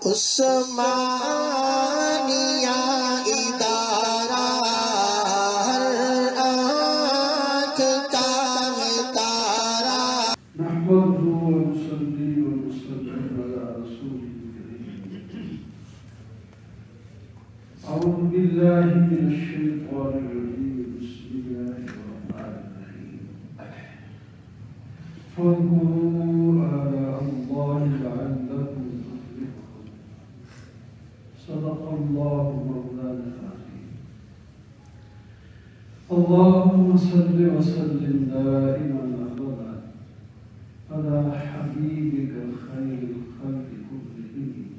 عثمانیہ ادارہ ہر آنکھ کا تارا نحمده ونصلي ونسلم على رسوله الكريم. أعوذ بالله من الشيطان الرجيم. بسم الله الرحمن الرحيم. فاذكروا آلاء الله لعلكم تفلحون. صدق الله مولانا العظيم. اللهم صل وسلم دائما أبدا على حبيبك الخير الخلق كلهم.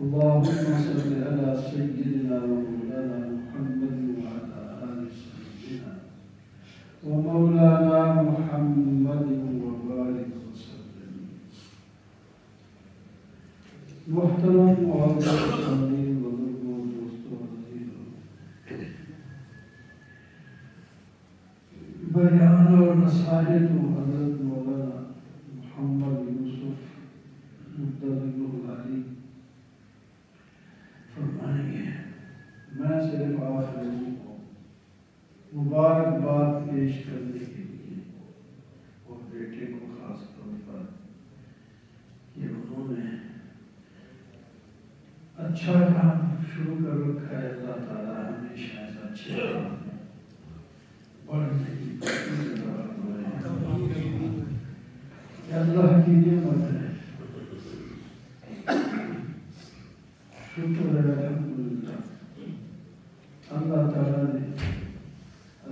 اللهم صل على سيدنا ومولانا محمد وعلى آل سيدنا ومولانا محمد وبارك وسلم. محترم معزز سامعین بزرگوں دوستوں عزیزوں، بیان اور نصائح حضرت مولانا محمد یوسف مدظر العلی فرمائیں گے. میں صرف آپ لوگوں کو مبارکباد پیش کرنے کے لیے اور بیٹے کو خاص طور پر کہ انہوں نے اچھا کام شروع کر رکھا ہے. اللہ تعالیٰ ہمیشہ ایسا اچھے کام پڑھنے کی اللہ کی نعمت ہے. شکر ہے الحمدللہ اللہ تعالیٰ نے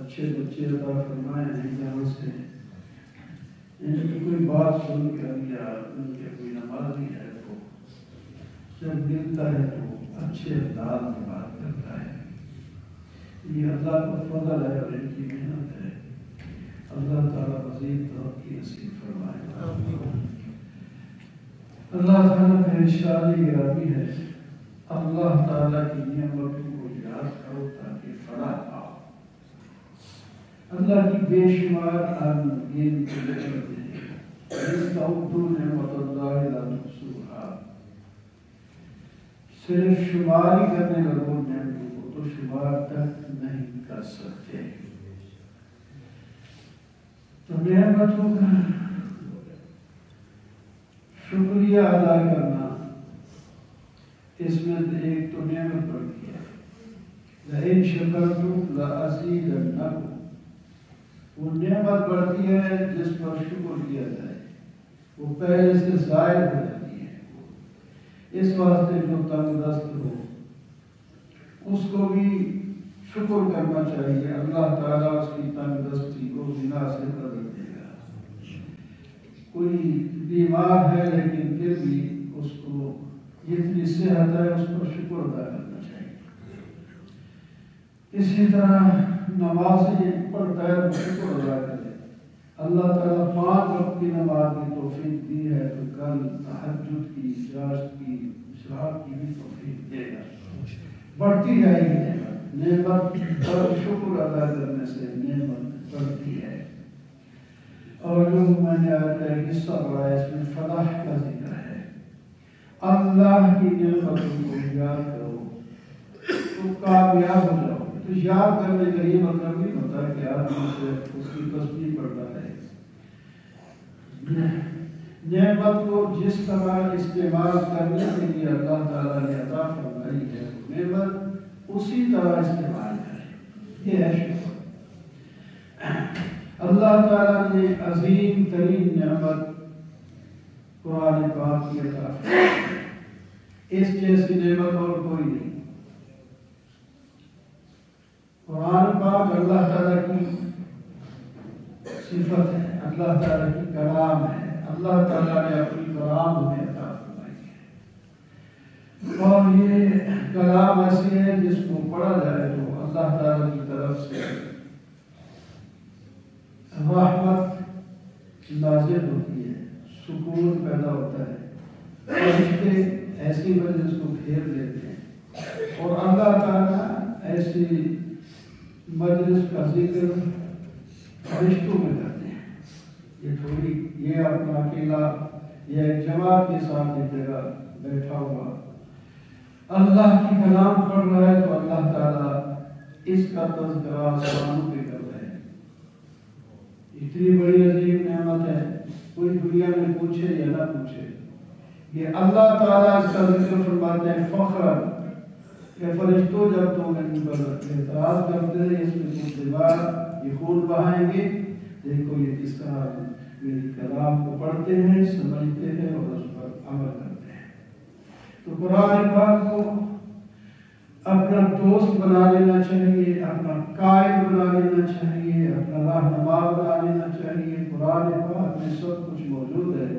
اچھے بچے عطا فرمائے ہیں جہاں سے ان کی کوئی بات سن کر یا ان کے کوئی نمازی ہے تو جب ملتا ہے تو اچھے انداز میں بات کرتا ہے. یہ اللہ کا فضل ہے اور ان کی محنت ہے. اللہ تعالیٰ مزید ترقی نصیب فرمائے. اللہ تعالیٰ کا ارشاد گرامی ہے اللہ تعالیٰ کی نعمتوں کو یاد کرو تاکہ فلاح پاؤ. اللہ کی بے شمار عالمگین کی نعمتیں ہیں. استعودوا نعمت اللہ لا تحصوها. صرف شمار ہی کرنے لگو نعمتوں کو تو شمار تک نہیں کر سکتے. تو نعمتوں کا شکریہ ادا کرنا اس میں ایک تو نعمت بڑھتی ہے. لئن شکرتم لأزیدنکم. وہ نعمت بڑھتی ہے جس پر شکر کیا جائے وہ پہلے سے زائد ہو جاتی ہے. اس واسطے جو تنگ دست ہو اس کو بھی شکر کرنا چاہیے. اللہ تعالیٰ اس کی تنگ دستی کو بنا سے بدل دے گا. کوئی بیمار ہے لیکن پھر بھی اس کو جتنی صحت ہے اس پر شکر ادا کرنا چاہیے. اسی طرح نمازی پڑھتا ہے تو شکر ادا کرے. اللہ تعالیٰ 5 وقت کی نماز کی توفیق دی ہے تو کل تہجد کی اجازت کی اشراق کی بھی توفیق دے گا. بڑھتی جائے گی نعمت پر شکر ادا کرنے سے نعمت بڑھتی ہے. اور جو میں نے آتا ہے حصہ بڑا ہے اس میں فلاح کا ذکر ہے. اللہ کی نعمتوں کو یاد کرو تو کامیاب ہو جاؤ. تو یاد کرنے کا یہ مطلب نہیں ہوتا کہ آدمی سے اس کی تسبیح پڑھتا ہے. نعمت کو جس طرح استعمال کرنے کے لیے اللہ تعالیٰ نے عطا فرمائی ہے نعمت اسی طرح استعمال کرے. یہ ہے شکر. اللہ تعالیٰ نے عظیم ترین نعمت قرآن پاک کی عطا فرمائی. اس جیسی نعمت اور کوئی نہیں. قرآن پاک اللہ تعالیٰ کی صفت ہے. اللہ تعالیٰ کی کلام ہے. اللہ تعالیٰ نے اپنی کلام ہمیں عطا فرمائی ہے. اور یہ کلام ایسی ہے جس کو پڑھا جائے تو اللہ تعالیٰ کی طرف سے رحمت نازل ہوتی ہے. سکون پیدا ہوتا ہے. فرشتے ایسی مجلس کو گھیر لیتے ہیں اور اللہ تعالیٰ ایسی مجلس کا ذکر فرشتوں میں کرتے ہیں. یہ تھوڑی یہ اپنا اکیلا یا ایک جماعت کے ساتھ ایک جگہ بیٹھا ہوا اللہ کی کلام پڑھ رہا ہے تو اللہ تعالیٰ اس کا تذکرہ آسمانوں پہ کر رہے ہیں. اتنی بڑی عظیم نعمت ہے، کوئی دنیا میں پوچھے یا نہ پوچھے، یہ اللہ تعالیٰ اس کا ذکر فرماتے ہیں فخر کہ فرشتوں جب تم ان پر اعتراض کرتے ہیں اس میں کچھ دیوار یہ خون بہائیں گے، دیکھو یہ کس طرح میری کلام کو پڑھتے ہیں، سمجھتے ہیں اور اس پر عمل کرتے ہیں. تو قرآن پاک کو اپنا دوست بنا لینا چاہیے، اپنا قائد بنا لینا چاہیے، اپنا رہنما بنا لینا چاہیے. قرآن پاک میں سب کچھ موجود ہے.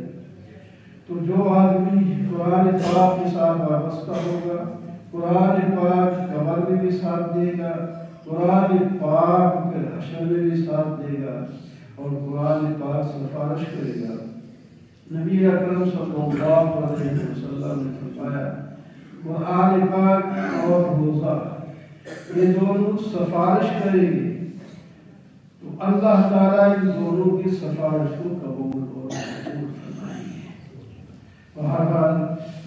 تو جو آدمی قرآن پاک کے ساتھ وابستہ ہوگا، قرآن پاک قبر میں بھی ساتھ دے گا، قرآن پاک حشر میں بھی ساتھ دے گا اور قرآن پاک سفارش کرے گا. نبی اکرم صلی اللہ علیہ وسلم نے فرمایا قرآن پاک اور روزہ یہ دونوں سفارش کریں گے تو اللہ تعالیٰ ان دونوں کی سفارش کو قبول اور قبول فرمائیں گے. بہرحال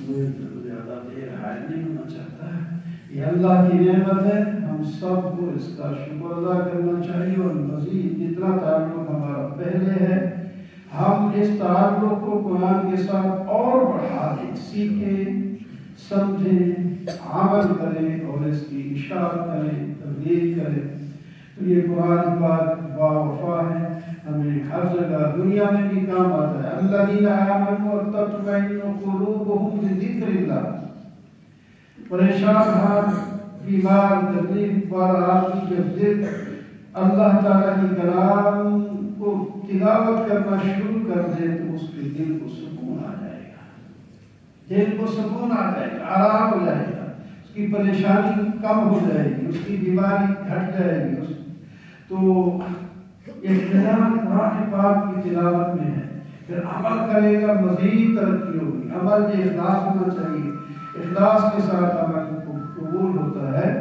میں زیادہ دیر حائل نہیں ہونا چاہتا ہے، یہ اللہ کی نعمت ہے، ہم سب کو اس کا شکر ادا کرنا چاہیے. اور مزید جتنا تعلق ہمارا پہلے ہے ہم اس تعلق کو قرآن کے ساتھ اور بڑھا دیں، سیکھیں، سمجھیں، عمل کریں اور اس کی اشاعت کریں، تبلیغ کریں. تو یہ قرآن پاک باوفا ہے، ہمیں ہر جگہ دنیا میں بھی کام آتا ہے. الذین آمنوا وتطمئن قلوبهم بذکر اللہ. پریشان حال، بیمار، تکلیف والا آدمی جب ذکر اللہ تعالیٰ کی کلام کو تلاوت کرنا شروع کر دے تو اس کے دل کو سکون آ جائے گا، دل کو سکون آ جائے گا، آرام ہو جائے گا، اس کی پریشانی کم ہو جائے گی، اس کی بیماری ہٹ جائے گی. تو اطمینان قرآن پاک کی تلاوت میں ہے. پھر عمل کرے گا، مزید ترقی ہوگی. عمل میں اخلاص ہونا چاہیے، اخلاص کے ساتھ عمل قبول ہوتا ہے.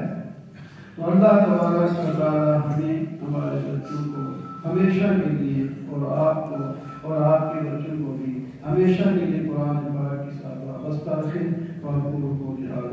تو اللہ تبارک و تعالیٰ ہمیں ہمارے بچوں کو ہمیشہ کے لیے اور آپ کو اور آپ کے بچوں کو بھی ہمیشہ کے لیے قرآن پاک کے ساتھ وابستہ رکھیں. اور کو لحاظ